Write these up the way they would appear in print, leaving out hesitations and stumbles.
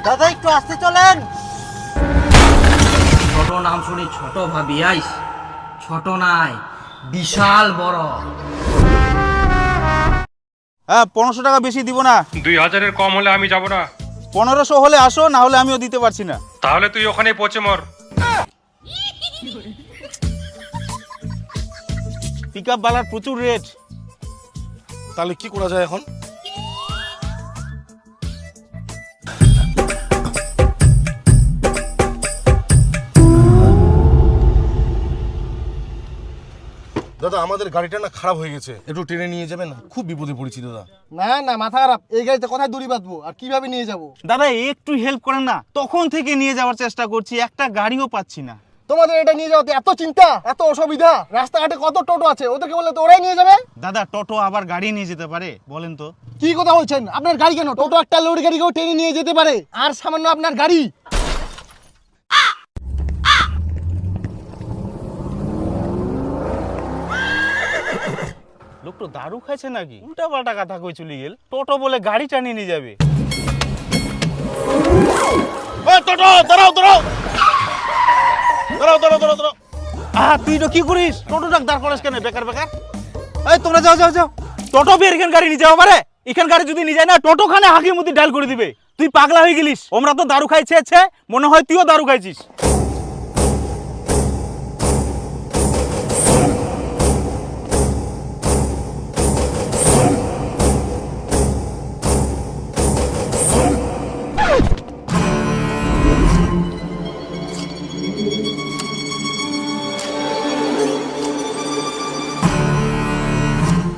দাদা একটু আসতে চলেন। ছোট নাম শুনি ছোট ভাবি আইস, ছোট নাই বিশাল বড়। হ্যাঁ 1500 টাকা বেশি দিব না। 2000-এর কম হলে আমি যাব না। 1500 হলে আসো, না হলে আমিও দিতে পারছি না। তাহলে তুই ওখানেই পচে মর। পিক আপ বালার প্রচুর রেট। তাহলে কি করা যায় এখন? দাদা আমাদের গাড়িটা না খারাপ হয়ে গেছে, একটু ট্রেনে নিয়ে যাবেন না? খুব বিপদে পড়েছি দাদা। না না মাথা খারাপ, এই গাড়িতে কোথায় দড়ি বাঁধবো আর কিভাবে নিয়ে যাব? দাদা একটু হেল্প করেন না, তখন থেকে নিয়ে যাওয়ার চেষ্টা করছি, একটা গাড়িও পাচ্ছি না। তোমাদের এটা নিয়ে যাওয়াতে এত চিন্তা, এত অসুবিধা? রাস্তাঘাটে কত টোটো আছে, ওদেরকে বললে তো ওরাই নিয়ে যাবে। দাদা টোটো আবার গাড়ি নিয়ে যেতে পারে? বলেন তো। কি কথা বলছেন? আপনার গাড়ি কেন? টোটো একটা লোড গাড়িকেও টেনে নিয়ে যেতে পারে, আর সামান্য আপনার গাড়ি। লোক তো দারু খাইছে নাকি? উল্টা পাল্টা কথা কই চলে গেল। টোটো বলে গাড়ি টানিয়ে নিয়ে যাবে। টোটো দাঁড়াও দাঁড়াও দাঁড়াও দাঁড়াও দাঁড়াও দাঁড়াও। তুই তো কি করিস? টোটোটা দাঁড় করাস কেন বেকার বেকার? এই তোমরা যাও যাও যাও, টোটো বের এখান গাড়ি নিয়ে যাও পারে। এখান গাড়ি যদি নিয়ে যায় না, টোটো খানে হাগির মধ্যে ডাল করে দিবে। তুই পাগলা হয়ে গেলিস? আমরা তো দারু খাইছে, মনে হয় তুইও দারু খাইছিস।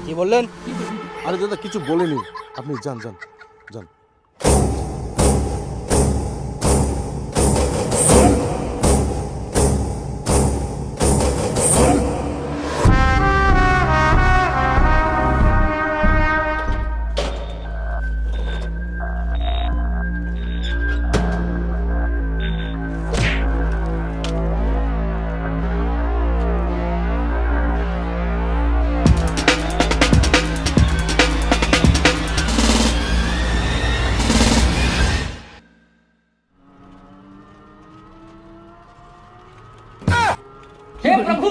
কি বললেন? আরে দাদা কিছু বলেনি, আপনি যান যান যান।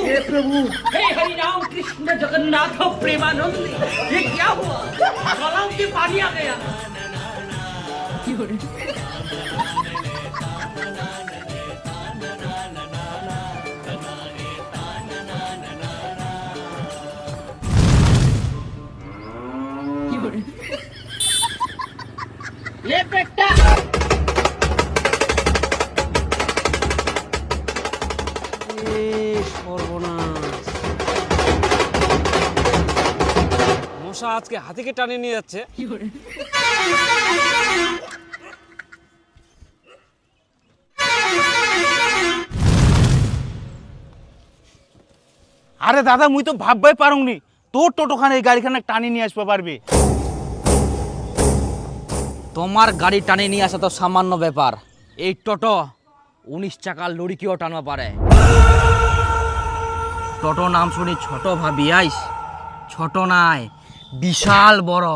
हे प्रभु हे हरि राम कृष्ण जगन्नाथ प्रेमानंद, ये क्या हुआ? गलाव में पानी आ गया। ये बेटा মশা আজকে হাতিকে টানিয়ে নিয়ে যাচ্ছে। আরে দাদা মুই তো ভাববাই পারুনি তোর টোটোখানে এই গাড়িখানে টানি নিয়ে আসতে পারবে। তোমার গাড়ি টানিয়ে নিয়ে আসা তো সামান্য ব্যাপার, এই টোটো 19 চাকার লরিকেও টানতে পারে। টোটো নাম শুনি ছোট ভাবি আইস, ছোট নাই বিশাল বড়।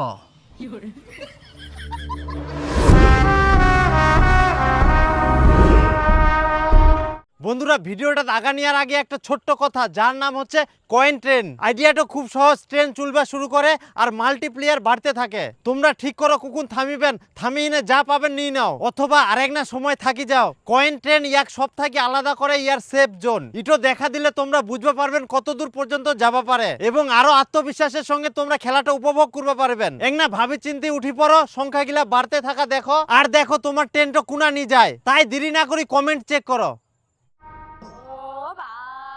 বন্ধুরা ভিডিওটা আগা নেওয়ার আগে একটা ছোট্ট কথা, যার নাম হচ্ছে কয়েন ট্রেন। আইডিয়াটা খুব সহজ, ট্রেন চলবা শুরু করে আর মাল্টিপ্লেয়ার বাড়তে থাকে। তোমরা ঠিক করো কখন থামিবেন, থামিয়ে নে যা পাবেন নিয়ে নাও, অথবা আরেক না সময় থাকি যাও। কয়েন ট্রেন এক সব থেকে আলাদা করে ইয়ার সেফ জোন। ইটো দেখা দিলে তোমরা বুঝতে পারবেন কত দূর পর্যন্ত যাবা পারে, এবং আরো আত্মবিশ্বাসের সঙ্গে তোমরা খেলাটা উপভোগ করতে পারবেন। এক না ভাবি চিন্তি উঠি পড়ো, সংখ্যাগুলা বাড়তে থাকা দেখো, আর দেখো তোমার ট্রেনটা কোনা নিয়ে যায়। তাই দেরি না করি কমেন্ট চেক করো।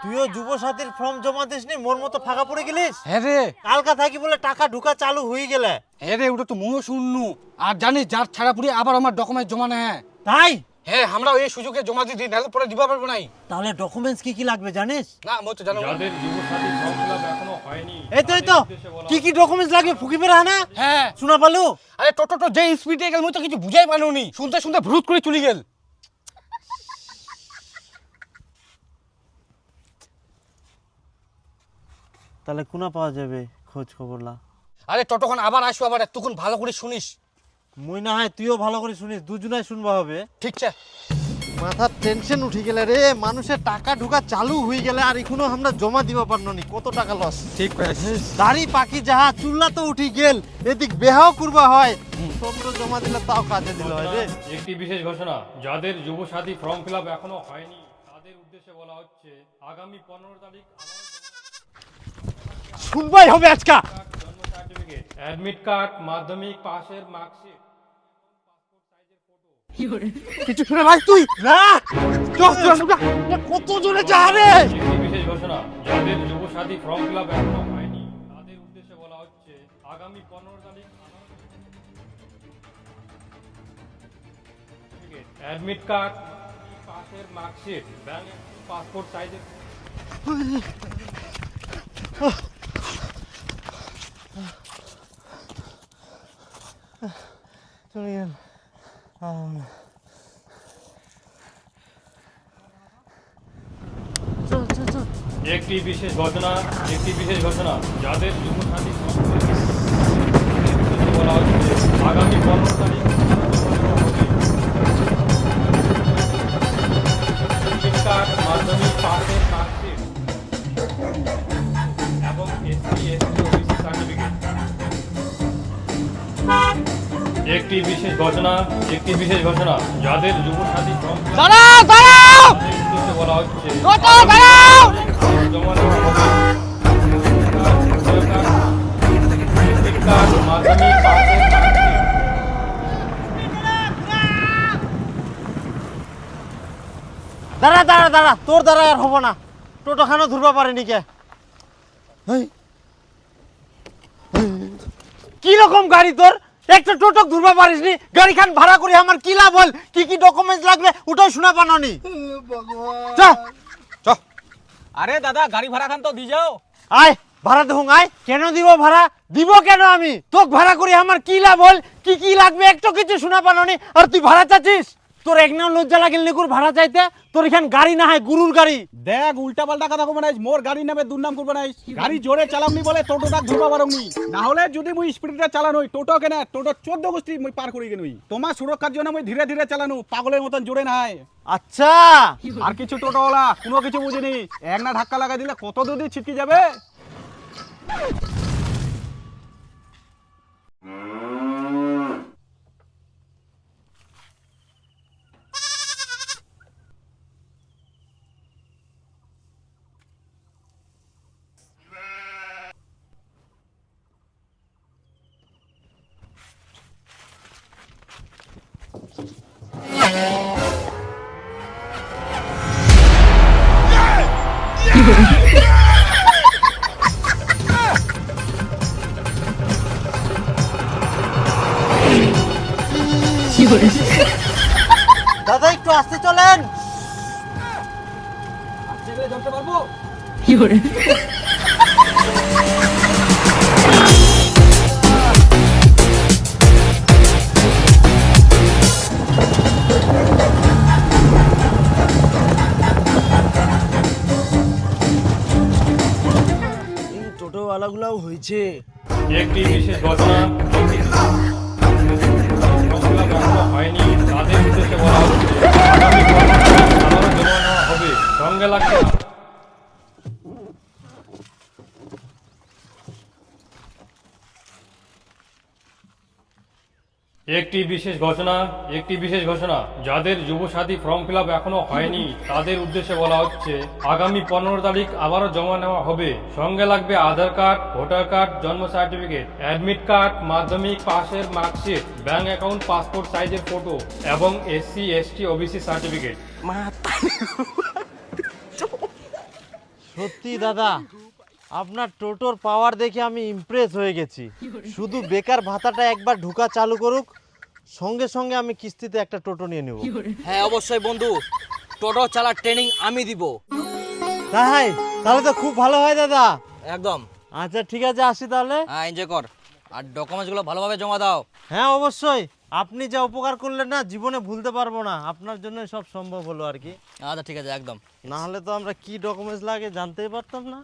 তুইও যুবসাথীর ফর্ম জমা দিসনি, মোর মতো ফাঁকা পড়ে গেলিস? হ্যাঁ রে, কালকা থাকি বলে টাকা ঢুকা চালু হয়ে গেলে। হ্যাঁ রে, ওটা তো মনে শুননু। আর জানিস যার ছাড়া পুরি আবার আমার ডকুমেন্ট জমা নেয়। তাই? হ্যাঁ, আমরা এই সুযোগে জমা দিয়ে দিই, নাহলে পরে দিবা পারবো নাই। তাহলে ডকুমেন্টস কি কি লাগবে জানিস? না মই তো জানো না। যাদের যুবসাথী ফর্ম ফিলআপ এখনো হয়নি, এই তো কি কি ডকুমেন্টস লাগবে ফুকি বেরা না? হ্যাঁ শোনা পালু? আরে টোটো যে স্পিডে গেল মই তো কিছু বুঝাই পারলুনি, শুনতে শুনতে ভ্রুত করে চলে গেল। তাহলে কোনা পাওয়া যাবে খোঁজ খবর লা? আরে টোটোখন আবার আসো, আবার এতক্ষণ ভালো করে শুনিস। মুই না হয় তুইও ভালো করে শুনিস, দুজনাই শুনবা হবে। ঠিক আছে। মাথার টেনশন উঠে গেলে রে, মানুষের টাকা ঢুকা চালু হয়ে গেলে আর এখনো আমরা জমা দিবা পারনো নি, কত টাকা লস। ঠিক আছে। দাড়ি পাখি যাহা চুল্লা তো উঠি গেল, এদিক বেহাও করবা হয়, সব জমা দিলে তাও কাজে দিল হয় রে। একটি বিশেষ ঘোষণা, যাদের যুব সাথী ফর্ম ফিল আপ এখনো হয়নি তাদের উদ্দেশ্যে বলা হচ্ছে আগামী 15 তারিখ শুনবাই হবে আজকা। জন্ম সার্টিফিকেট, অ্যাডমিট কার্ড, মাধ্যমিক পাশের মার্কশিট, কিছু শুনে ভাই তুই না, চল চল চল, কত জোরে যা রে। একটি বিশেষ ঘোষণা, যাদের যুব সাথী ফর্ম ফিল আপ এখনো হয়নি তাদের উদ্দেশ্যে বলা হচ্ছে আগামী 15 তারিখ অ্যাডমিট কার্ড, পাশের মার্কশিট, ব্যাংক পাসপোর্ট সাইজের চলে গেল। চল চল চল। একটি বিশেষ ঘোষণা, যাদের যুব সাথী বলা হচ্ছে আগামী 15 তারিখ মাধ্যমিক পাশের মার্কশিট এবং SC/ST ওবিসি সার্টিফিকেট। একটি বিশেষ ঘোষণা, যাদের যুব সাথী দাঁড়াও দাঁড়াও বলা হচ্ছে টোটো দাঁড়াও। জমা দেওয়া হবে মাধ্যমিক পাশের মার্কশিট। দাঁড়া দাঁড়া দাঁড়া, তোর দ্বারা আর হবো না, টোটো খানো ধরবা পারেনি কে। কি রকম গাড়ি তোর, একটা টোটো ধরবা পারিসনি, গাড়ি খান ভাড়া করে আমার কি লাভ হল, কি কি ডকুমেন্টস লাগবে ওটাও শোনা পানোনি। আরে দাদা গাড়ি ভাড়া খান তো দি যাও। আয় ভাড়া দেখুন, আয় কেন দিব ভাড়া, দিব কেন আমি, তোক ভাড়া করে আমার কি লাভ হল, কি কি লাগবে একটু কিছু শোনা পানোনি, আর তুই ভাড়া চাচ্ছিস। তোর এক নাও লজ্জা লাগিল নিকুর ভাড়া চাইতে, তোর এখান গাড়ি না হয় গুরুর গাড়ি। দেখ উল্টা পাল্টা কথা কবে নাইস, মোর গাড়ির নামে দুর্নাম করবে নাইস। গাড়ি জোরে চালামনি বলে টোটোটা ধরবা পারমনি, না হলে যদি মুই স্পিডে চালানোই টোটো কেন, টোটো 14 গোষ্ঠী মুই পার করি গেনুই। তোমার সুরক্ষার জন্য মুই ধীরে ধীরে চালানো, পাগলের মতন জোরে নাই। আচ্ছা আর কিছু টোটোওয়ালা কোনো কিছু বুঝিনি, এক না ধাক্কা লাগাই দিলে কত দূর ছিটকে যাবে। দাদা একটু আসতে চলেন। ধরতে পারবো? টোটোওয়ালাগুলাও হয়েছে। একটি বিশেষ ঘোষণা, এখনো হয়নি তাদের উদ্দেশ্যে বলা হচ্ছে আগামী 15 তারিখ আবারও জমা নেওয়া হবে, সঙ্গে লাগবে। একটি বিশেষ ঘোষণা, যাদের যুব সাথী ফর্ম ফিল আপ এখনো হয়নি তাদের উদ্দেশ্যে বলা হচ্ছে আগামী 15 তারিখ আবারও জমা নেওয়া হবে, সঙ্গে লাগবে আধার কার্ড, ভোটার কার্ড, জন্ম সার্টিফিকেট, অ্যাডমিট কার্ড, মাধ্যমিক পাশের মার্কশিট, ব্যাংক অ্যাকাউন্ট পাসপোর্ট সাইজের ফটো এবং SC/ST ওবিসি সার্টিফিকেট। সত্যি দাদা, আপনার টোটোর পাওয়ার দেখে আমি ইমপ্রেস হয়ে গেছি। শুধু বেকার ভাতাটা একবার ঢুকা চালু করুক, সঙ্গে সঙ্গে আমি কিস্তিতে একটা টোটো নিয়ে নেব। হ্যাঁ অবশ্যই বন্ধু, টোটো চালার ট্রেনিং আমি দিব। তাই তাহলে তো খুব ভালো হয় দাদা। একদম। আচ্ছা ঠিক আছে, আসি তাহলে। হ্যাঁ এনজয় কর, আর ডকুমেন্টসগুলো ভালোভাবে জমা দাও। হ্যাঁ অবশ্যই, আপনি যা উপকার করলেন না জীবনে ভুলতে পারবো না, আপনার জন্য সব সম্ভব হলো আর কি। আচ্ছা ঠিক আছে একদম। না হলে তো আমরা কি ডকুমেন্টস লাগে জানতেই পারতাম না।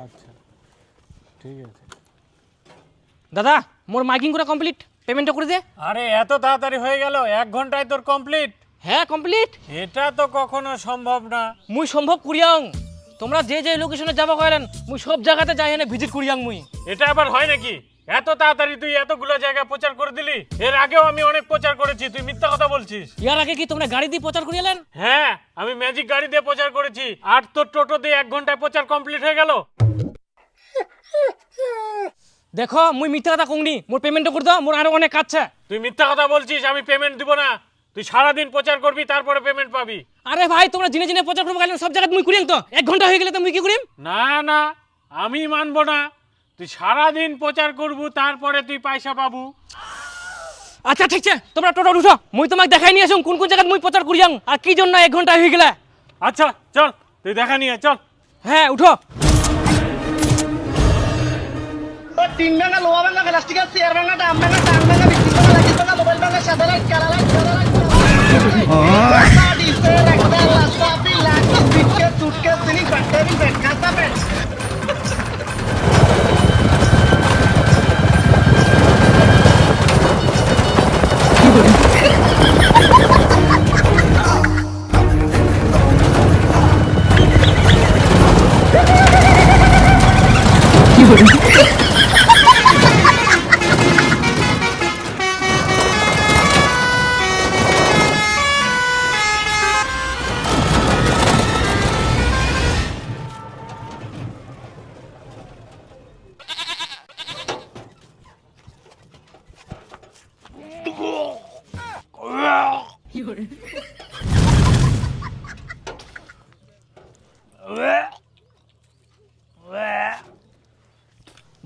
আচ্ছা ঠিক আছে। দাদা মোর মাইকিং করা কমপ্লিট, পেমেন্টটা করে দে। আরে এত তাড়াতাড়ি হয়ে গেল? 1 ঘন্টায় তোর কমপ্লিট? হ্যাঁ কমপ্লিট। এটা তো কখনো সম্ভব না। মুই সম্ভব করিয়াং, তোমরা যে যে লোকেশনে যাবা কইলেন মুই সব জায়গাতে যাই এনে ভিজিট করিয়াং মুই। এটা আবার হয় নাকি? এত তাড়াতাড়ি তুই এতগুলো জায়গা প্রচার করে দিলি? এর আগেও আমি অনেক প্রচার করেছি, তুই মিথ্যা কথা বলছিস। ইয়ার আগে কি তোমরা গাড়ি দিয়ে প্রচার করিয়ালেন? হ্যাঁ, আমি ম্যাজিক গাড়ি দিয়ে প্রচার করেছি, আর তোর টোটো দিয়ে 1 ঘন্টায় প্রচার কমপ্লিট হয়ে গেল। দেখো মুই মিথ্যা কথা কইনি, মোর পেমেন্টটা করে দাও, মোর আরো অনেক কাজ আছে। তুই মিথ্যা কথা বলছিস, আমি পেমেন্ট দিব না। তুই সারাদিন প্রচার করবি, তারপরে পেমেন্ট পাবি। আরে ভাই তোমরা জিনে জিনে প্রচার করবে গেলেন, সব জায়গায় মুই করিয়াং তো, 1 ঘন্টা হয়ে গেলে তো মুই কি করিম? না না, আমি মানবো না। তুই সারাদিন প্রচার করবু, তারপরে তুই পয়সা পাবু। আচ্ছা ঠিক আছে, তোমরা টোটো উঠো, মুই তোমাকে দেখাই নিয়ে আসুন কোন কোন জায়গায় মুই প্রচার করিয়াং আর কি জন্য 1 ঘন্টা হয়ে গেলে। আচ্ছা চল, তুই দেখা নিয়ে চল। হ্যাঁ উঠো। 3 ভাঙা, লোহা ভাঙা, প্লাস্টিক, চেয়ার ভাঙা, ডাম ভাঙা, টাং ভাঙা, বিস্কুট ভাঙা, লাঠির ভাঙা, মোবাইল ভাঙা, সাদা লাইট, কালা লাইট, সাদা লাইট, ডিসেল, একটা রাস্তা, পিলার, বিস্কুট, সুটকেস, জিনিস, ব্যাটারি, ব্যাগ, খাতা, ব্যাগ।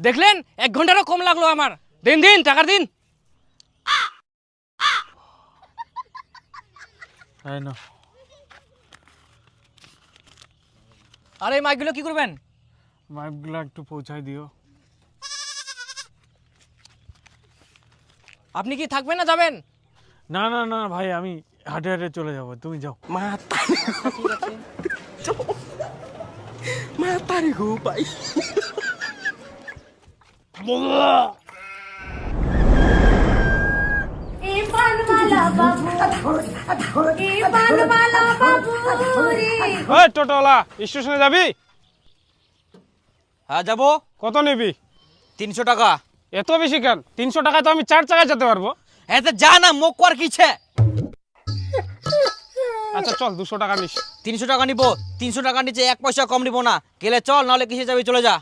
দেখলেন 1 ঘন্টারও কম লাগলো আমার। দিন দিন টাকার দিন। আরে মাইকগুলো কি করবেন? মাইপগুলো একটু পৌঁছায় দিও। আপনি কি থাকবেন না যাবেন? না না না ভাই, আমি হাঁটে হাঁটে চলে যাব, তুমি যাও। ওই টোটোওয়ালা, স্টেশনে যাবি? হ্যাঁ যাবো। কত নিবি? 300 টাকা। এত বেশি কেন? 300 টাকায় তো আমি 4 চাকায় যেতে পারবো। এতে যা না মুখ কর কিছে। আচ্ছা চল, 200 টাকা নিস। 300 টাকা নিবো, 300 টাকার নিচে 1 পয়সা কম নিবো না। গেলে চল, নাহলে কিসে যাবি চলে যা।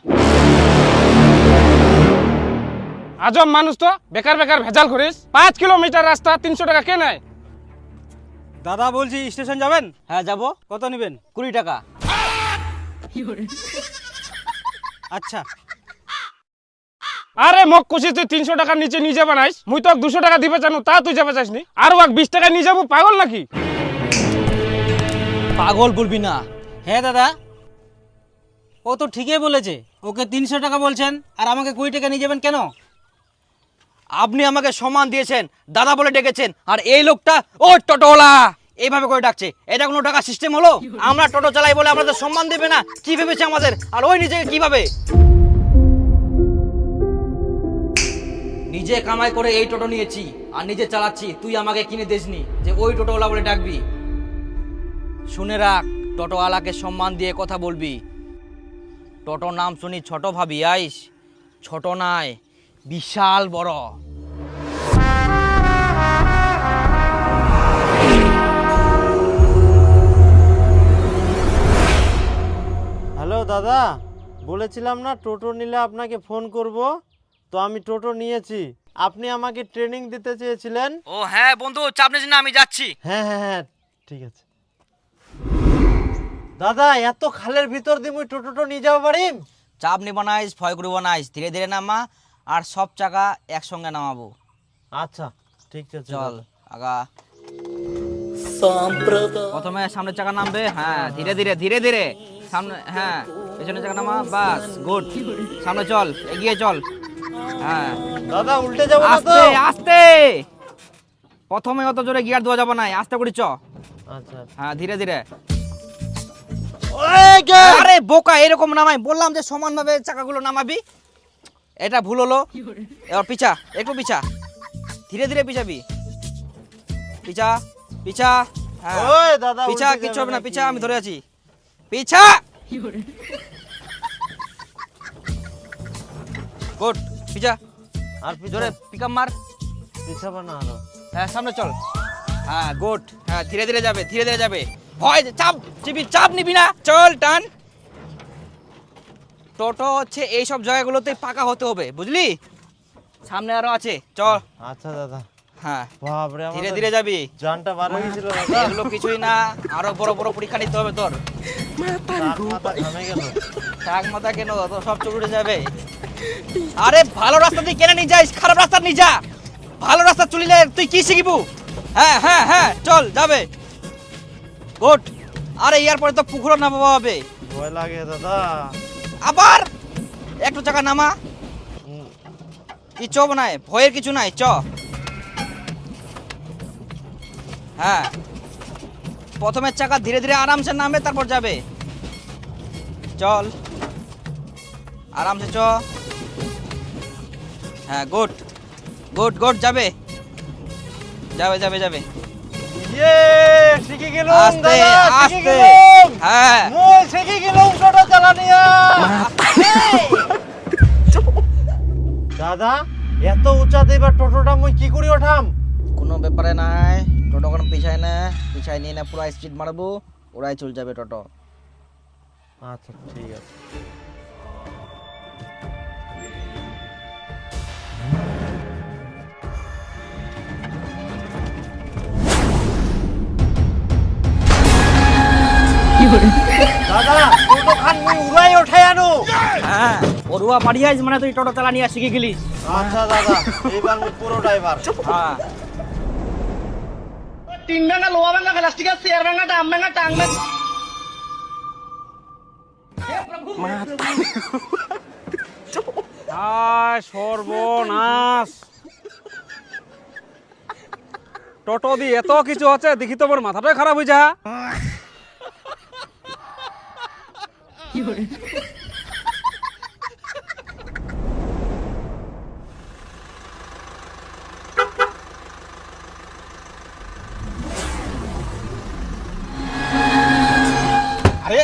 আজব মানুষ তো, বেকার বেকার ভেজাল করিস। 5 কিলোমিটার রাস্তা 300 টাকা কে নেয়? দাদা বলছি স্টেশন যাবেন? হ্যাঁ যাবো। কত নেবেন? 20 টাকা। আচ্ছা। আরে মক খুশি, তুই 300 টাকার নিচে নিয়ে যাবে নাইস। মুই তো 200 টাকা দিবে জানো, তা তুই যাবে চাসনি। আর ওয়াক 20 টাকা নিয়ে যাবো, পাগল নাকি? পাগল বলবি না। হ্যাঁ দাদা, ও তো ঠিকই বলেছে। ওকে 300 টাকা বলছেন আর আমাকে 20 টাকা নিয়ে যাবেন কেন? আপনি আমাকে সম্মান দিয়েছেন, দাদা বলে ডেকেছেন, আর এই লোকটা ও টোটোওয়ালা এইভাবে করে ডাকছে। এটা কোনো টাকা সিস্টেম হলো? আমরা টোটো চালাই বলে আমাদের সম্মান দেবে না? কি ভেবেছে আমাদের? আর ওই নিজেকে কিভাবে নিজে কামাই করে এই টোটো নিয়েছি আর নিজে চালাচ্ছি, তুই আমাকে কিনে দিসনি যে ওই টোটোওয়ালা বলে ডাকবি। শুনে রাখ, টোটোওয়ালাকে সম্মান দিয়ে কথা বলবি। টোটো নাম শুনি ছোট ভাবি আইস, ছোট নাই, বিশাল বড়। হ্যালো দাদা, বলেছিলাম না টোটো নিলে আপনাকে ফোন করব, তো আমি টোটো নিয়েছি। আপনি আমাকে ট্রেনিং দিতে চেয়েছিলেন। ও হ্যাঁ বন্ধু, চাপ নিস না, আমি যাচ্ছি। হ্যাঁ হ্যাঁ হ্যাঁ ঠিক আছে। দাদা এত খালের ভিতর দিয়ে মুই টোটোটো নিয়ে যাবো পারিম? চাপ নিব নাইস, ভয় করব নাইস, ধীরে ধীরে নামা আর সব চাকা একসঙ্গে নামাবো। আচ্ছা ঠিক আছে চল আগা। প্রথমে সামনের চাকা নামবে, হ্যাঁ ধীরে ধীরে ধীরে ধীরে সামনে, হ্যাঁ পেছনের চাকা নামা, বাস গুড। সামনে চল, এগিয়ে চল। হ্যাঁ দাদা উল্টে যাবো না তো? আস্তে আস্তে, প্রথমে অত জোরে গিয়ার দেওয়া যাবে না, আস্তে করে চ। আচ্ছা হ্যাঁ ধীরে ধীরে। ওই গে! আরে বোকা, এরকম নামাই বললাম যে সমান ভাবে চাকাগুলো নামাবি। এটা ভুল হলো। এবার পিছা, একটু পিছা, ধীরে ধীরে পিছাবি। পিছা পিছা, হ্যাঁ ওই দাদা, পিছা, উল্টে কিচ্ছু যাবে হবে না, নাকি? পিছা, আমি ধরে আছি। পিছা, গুড, পিছা, আর জোরে পিকআপ মার। পিছাবা না আরো। হ্যাঁ সামনে চল, হ্যাঁ গুড, হ্যাঁ ধীরে ধীরে যাবে, ধীরে ধীরে যাবে, ভয় চাপ চিবি, চাপ নিবি না, চল টান। টোটো হচ্ছে এইসব জায়গাগুলোতে পাকা হতে হবে, বুঝলি? সামনে আরো আছে, চল। আচ্ছা দাদা। হ্যাঁ বাপরে, ধীরে আমাদের ধীরে যাবি, জানটা বার হয়ে গেছিল দাদা। এগুলো কিছুই না, আরো বড় বড় পরীক্ষা নিতে হবে তোর। টাক মাথা ঘামে গেল। টাক মাথা কেন, তোর সব চলে উঠে যাবে। আরে ভালো রাস্তা দিয়ে কেন নিয়ে যাইস, খারাপ রাস্তা নিয়ে যা। ভালো রাস্তা চলিলে তুই কি শিখিবু? হ্যাঁ হ্যাঁ হ্যাঁ, চল যাবে, গুড। আরে ইয়ার পরে তো পুকুরও নামাবো হবে। ভয় লাগে দাদা। আবার একটু চাকা নামা, কি চ বানায়, ভয়ের কিছু নাই, চ। হ্যাঁ প্রথমে চাকা ধীরে ধীরে আরামসে নামবে, তারপর যাবে, চল আরামসে চ। হ্যাঁ গুড গুড গুড, যাবে যাবে যাবে যাবে, ইয়ে, শিখে গেলাম আস্তে দাদা, শিখে আস্তে, গেলাম। হ্যাঁ মই শিখে গেলাম টোটো চালানিয়া। দাদা, এত উঁচাতে এবার টোটোটা মই কি করে ওঠাম? কোনো ব্যাপারে নাই, টোটো কোনো পিছায় না, পিছায় নিয়ে না, পুরো স্পিড মারবো, ওরাই চল যাবে টোটো। আচ্ছা ঠিক আছে। দাদা, টোটো খান মই উড়াই ওঠাই আনো। হ্যাঁ ওরুয়া পাড়িয়াইস মানে তুই টোটো চালানিয়া শিখে গেলিস। আচ্ছা দাদা, এইবার মই পুরো ড্রাইভার। হ্যাঁ তিন ভাঙা লোহা ভাঙা প্লাস্টিকের চেয়ার ভাঙা ডাম ভাঙা টাং ভাঙা। সর্বনাশ, টোটো দিয়ে এত কিছু হচ্ছে, দেখি তোমার মাথাটাই খারাপ হয়ে যা। আরে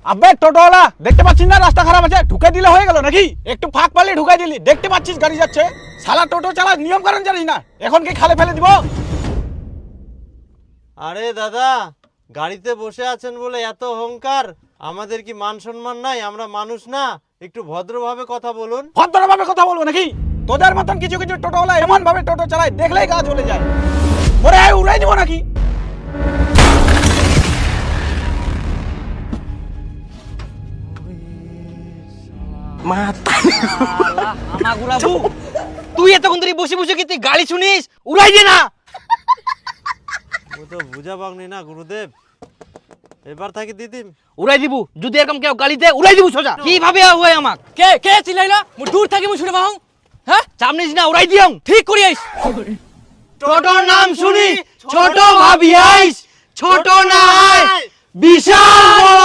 আবে টোটোওয়ালা, দেখতে পাচ্ছিস না রাস্তা খারাপ আছে, ঢুকে দিলে হয়ে গেল নাকি? একটু ফাঁক পারলে ঢুকাই দিলি, দেখতে পাচ্ছিস গাড়ি যাচ্ছে। শালা টোটো চালা নিয়ম কানুন জানিস না, এখন কি খালে ফেলে দিব? আরে দাদা, গাড়িতে বসে আছেন বলে এত অহংকার? আমাদের কি মান সম্মান নাই? আমরা মানুষ না? একটু ভদ্রভাবে কথা বলুন। ভদ্রভাবে কথা বলবো নাকি? তোদের মতন কিছু কিছু টোটোওয়ালা এমন ভাবে টোটো চালায়, দেখলেই গা জ্বলে যায়। ওরে উড়াই দিব নাকি? আমা ঘুরাবু, তুই এতক্ষণ ধরে বসে বসে কি তুই গাড়ি শুনিস? উড়াই দে না। ও তো বুঝা পাগনি না গুরুদেব। এবার থাকি দিদিম। উড়াই দিবু, যদি এরকম কেউ গাড়িতে উড়াই দিবু সোজা। কিভাবে হয় আমাক? কে কে চিল্লাইলা? মু দূর থাকি মু শুনে পাও। হ্যাঁ চাপ নিস না, উড়াই দিও। ঠিক করি আইস। টোটোর নাম শুনি ছোট ভাবি আইস, ছোট নাই বিশাল বড়।